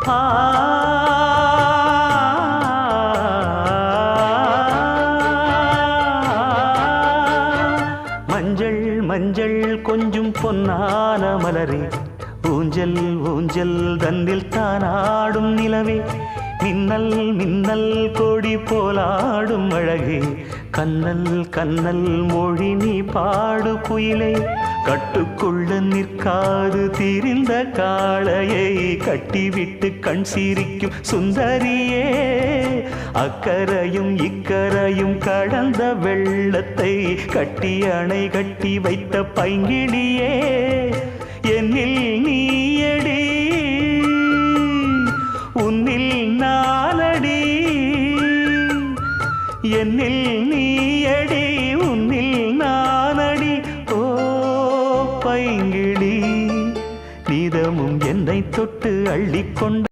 ஆ மஞ்சள் மஞ்சள் கொஞ்சம் பொன்னான மலரே, ஊஞ்சல் ஊஞ்சல் தன்னில் தானாடும் நிலவே, மின்னல் மின்னல் கொடி போலாடும் அழகே, கண்ணல் கண்ணல் மொழி நீ பாடு குயிலே, கட்டுக்குள்ள நிற்காது திரிந்த காளையை கட்டிவிட்டு கண் சிரிக்கும் சுந்தரியே, அக்கரையும் இக்கரையும் கடந்த வெள்ளத்தை கட்டி அணை கட்டி வைத்த பைங்கிளியே, என்னில் நீயடி உன்னில் நானடி, என்னில் நீயடி உன்னில் நானடி. ஓ பைங்கிளி, நீதமும் என்னை தொட்டு அள்ளிக்கொண்ட